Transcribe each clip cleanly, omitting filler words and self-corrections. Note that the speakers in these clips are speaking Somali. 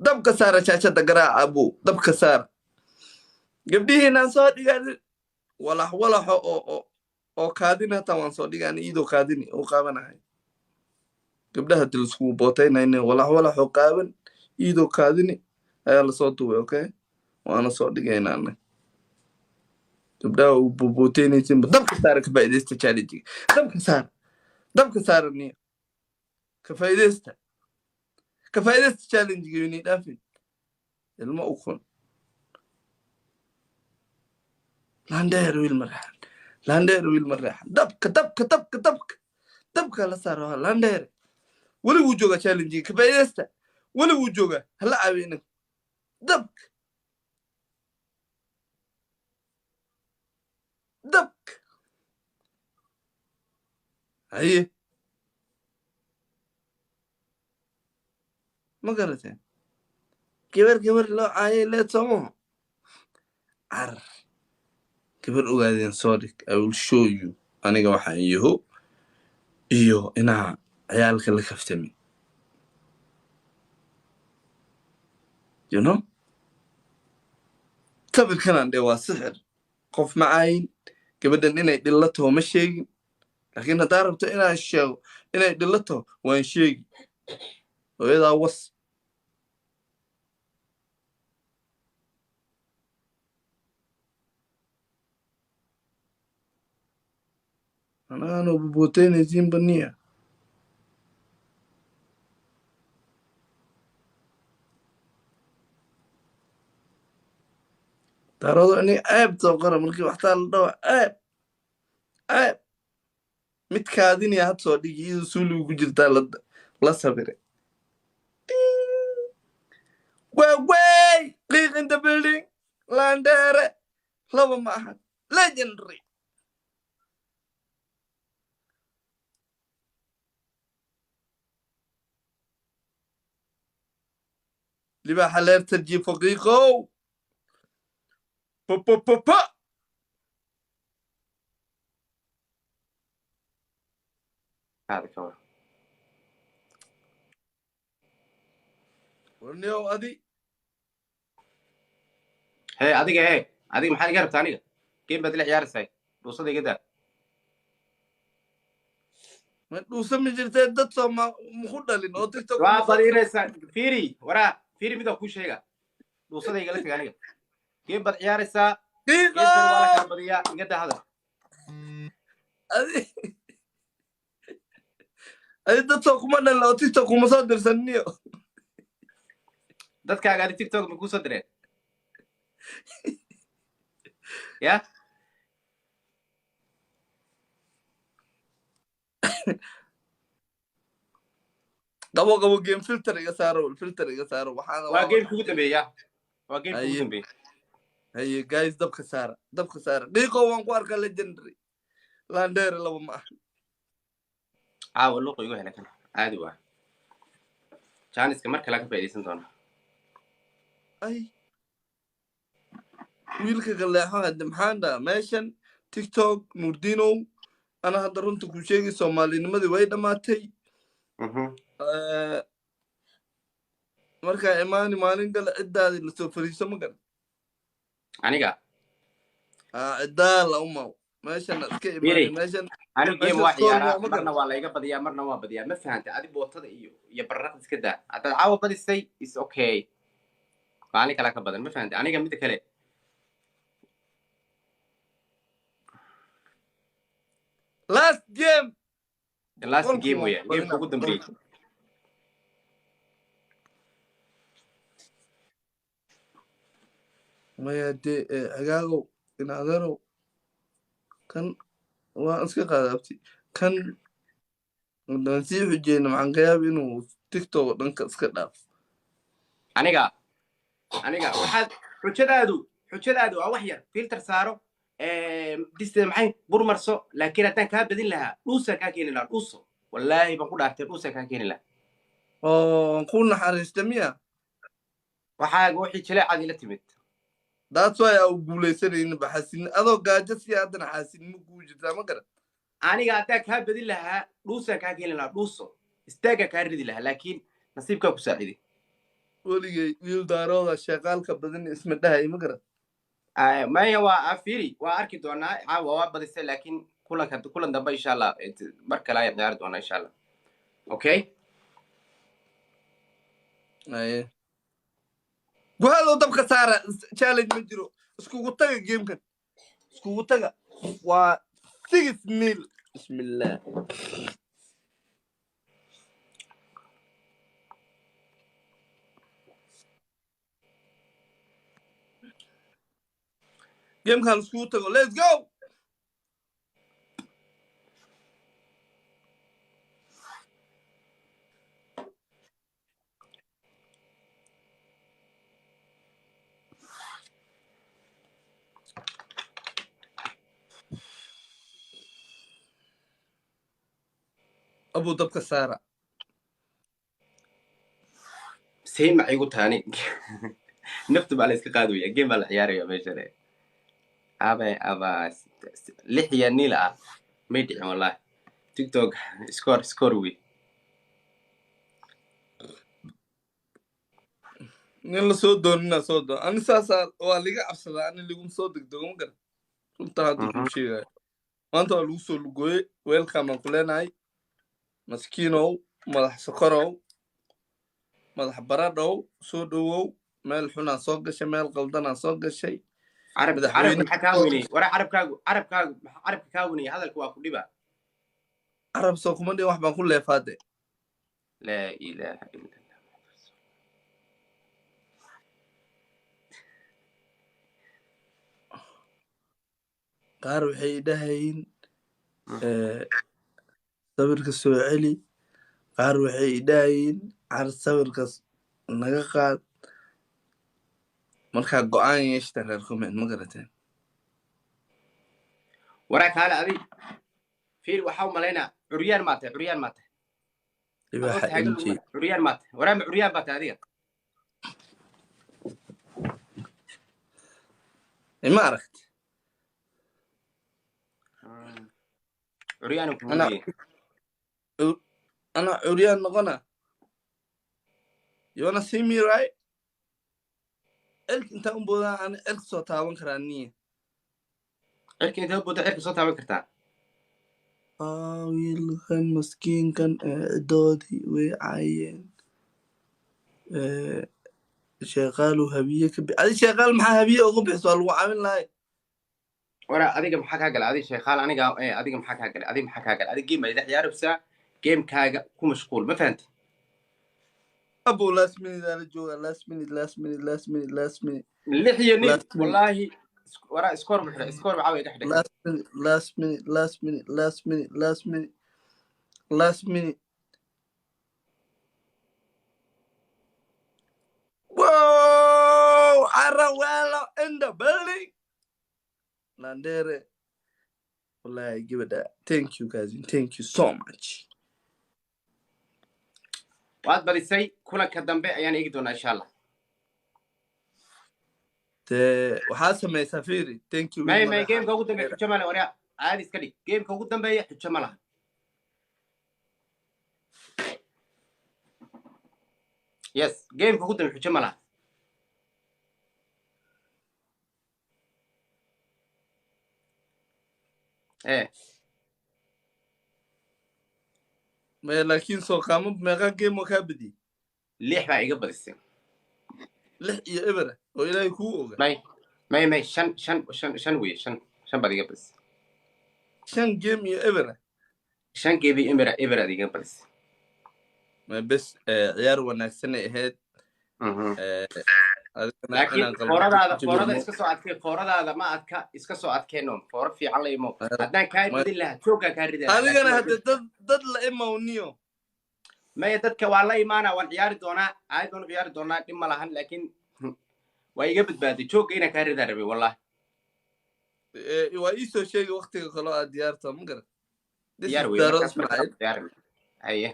dabka saara shaashada garaaca abuu dabka saara gabdhihiinaan soo dhigaan walaxo oo kaadin hataa waan soo dhigaan iidoo kaadini oo qaabanahay gabdhaha dil iskugu bootaynayne walaxoo qaaban iidoo kaadini ayaa lasoo duubay okay waana soo dhigaynaana gabdhaha uu bootaynaysinba dabka saara ka faa'iidaysta challenge dabka saara niyo ka faa'iidaysta challenge yuni dhaafin ilmo u kun landheer wiil marreexan dabka la saaro landheer weli wuu joogaa challenge ka faa'iidaysta weli wuu joogaa hala caawina dabka haye ma garateen gabar loo caayay leedsamo ar gabar ogaadeen soo dhig I will show you aniga waxaan yaho iyo inaa ciyaalka la kaftami you know sabirkanaan dhe waa sixir qof macaayin gabadhan inay dhillato ma sheegin laakiin haddaa rabto inaan sheego inay dhillato waan sheegi hooyadaa was anaano buboteynaysiin baniya daarado ini ceeb soo qora markii waxtaa la dhawa ceeb midkaadiniya had soo dhigi iyadoo suuligu ku jirtaa la sabire waawey qiiq in the building landheere laba ma ahan legendary libaaxa leertarji faqiiqow pa warniyow adi hey adiga maxaa iga rabtaa aniga game baad ila ciyaaraysay dhuusada iga daa ma dhuusa ma jirtee dad soo maku dhalin oo tiktok waa badiiraysaa fiiri midaan kuu sheega dhuusada igala taga aniga game baad ciyaaraysaa geemkan waa la kala badiyaa iga daa hadal adi dad soo kuma dhalin oo tiktok kuma soo dirsanniyo dadkaaga adi tiktok ma kuu soo direen ya qabo game filter iga saaro waa game kugu dambeeya haye guys dabka saara dhiiqo waan ku arkaa legendary landheere laba ma aha caawa luuqa igu hela kan caadi waa jaaniska mar kale ka faa'iidaysan doona ay wiilka galeexo hadda maxaan dhaha meeshan tiktok nurdinow ana hadda runta ku sheegay soomaalinimadii way dhammaatay markaa imaani maalin gale ciddaadii lasoo fariiso ma garan aniga ciddaa la umaw meeshan iska imaani meeshan anigu game waa ciyaaraa marna waa layga badiyaa marna waa badiyaa ma fahantay adi bootada iyo barraqda iska daa haddaad caawa badisay is okay maalin kalaa ka badan ma fahantay aniga midda kale last game weya gameka ugu dambeeyey maya dee agaagow inadeerow kan waan iska qaadaabti kan haddaan sii xujeyna maxaan ka yaaba inuu tiktok dhanka iska dhaaf aniga waxaad xujadaadu waa wax yar filter saaro diste maxay burmarso laakiin haddaan kaa badin lahaa dhuusaa kaa keeni lahaa dhuuso wallaahi baan ku dhaartay dhuusaa kaa keeni lahaa oo ku naxariista miya waxaaga wixii jileecaad ila timid that's why au guulaysanaynin ba xasin adoo gaajo si haddana xaasinimo kuu jirtaa ma garan aniga haddaan kaa badin lahaa dhuusaa kaa keeni lahaa dhuuso istaagaa kaa ridi lahaa laakiin nasiibkaa ku saaciday weligay wiil daarooda shaqaalka badan isma dhahay ma garan maya waa fiiri waa arki doonaa caawa waa badisay laakiin kulan dambe insha allah mar kale ayaan ciyaari doonaa insha allah okay aye guhaadoo dabka saara challenge ma jiro iskugu taga gamekan iskugu taga waa 6 mil bismillah gamekan iskugu tago let's go abu dabka saara seen ma igu taani naftu baa la iska qaadaya game baa la ciyaaraya meeshane aba lixya nil ah may dhicin wallahi tiktok score wey nin la soo doonina soo doon ani saasaa waa liga cabsadaa ani liguma soo degdego ma garan runta hadda kuu sheegaya maanta waa lagu soo lugooye welcome aan ku leenahay maskiinow madax sokorow madax baradhow soo dhowow meel xunaa soo gashay meel qaldanaa soo gashay carab maxaa kaa weynay wara carabka kaa weynay hadalka waa ku dhiba carab soo kuma dhin wax baan ku leefaade laa ilaaha illa qaar waxay dhahayin sawirka soo celi qaar waxay dhahayin car sawirkaas naga qaad markaa go'aan yeeshta reer comment ma garateen waraa kaale adi fiir waxaa u malaynaa curyaan maa tahay curyaan maa tahay waraa ma curyaan baa tahay adiga ma aragt curyaan ana curyaan noqona you wanna see me right elk intaa un boodaan ana elk soo taaban karaa niye elka intaa u booda elka soo taaban kartaa wiilkan maskiinkan cidoodii way caayeen sheeqaalu habiye ka adi sheeqaal maxaa habiye uga bixiso waa lagu caawin lahay wara adiga maxaa kaa gala adi sheekhaal aniga adiga maxaa kaa gala adi game ayda ciyaaraysaa gamekaaga ku mashquul ma fahanti abo last minute ala jooga last minute lix iyo nil wallahi wara score bixira score baa way dhaxdhay last minute whoa Arawelo in the building Nandere wallahi give it that thank you guys thank you so much waad badisay kulanka dambe ayaan eegi doonaa insha allah waxaa samaysaa fiiri thank you may gameka ugu dambeeya xujo male waraa caadi iska dhig gameka ugu dambeeya xujo ma laha yes gameka ugu dambeeya xujo ma laha laakiin soo qaamo meeqa game oo kaa badiyey 6 baa iga badisay 6 iyo ebera oo ilaahay kuu oga may shan wey shan baad iga badisay 5 game iyo ebera 5 game iyo ebera iga badisay bes ciyaar wanaagsanay ahayd laakiin foorada iska soo adkay fooradaada ma adka iska soo adkeenon fooro fiican la imo haddaan kaa badin lahaa joogaa kaa ridaa adigana hadde dad la imawniyo maya dadka waa la imaanaa waan ciyaari doonaa caadi baan ciyaari doonaa dhib ma lahan laakiin waa iga badbaaday joogga inaan kaa ridaa rabay wallahi waa ii soo sheegay waktiga kaloo aad diyaarta ma garan diyaar wey haye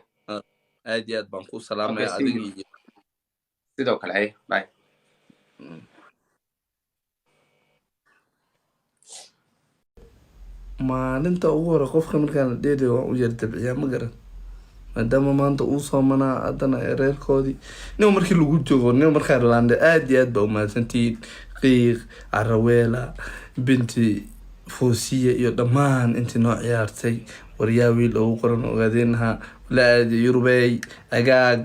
aad iyo aad baan ku salaamaya adiga iyo sidoo kale haye bye maalinta ugu hore qofka markaan la dheeday waan u yar dabciyaa ma garan maadaama maanta uu soomanaa haddana reerkoodii nin markii lagu joogo nin markaa Irlande aad iyo aad baa umahadsantihiin qiiq Araweela binti Foosiya iyo dhammaan intii noo ciyaartay waryaa wiil ugu qoran ogaadeenaha la aadi Yurubey agaag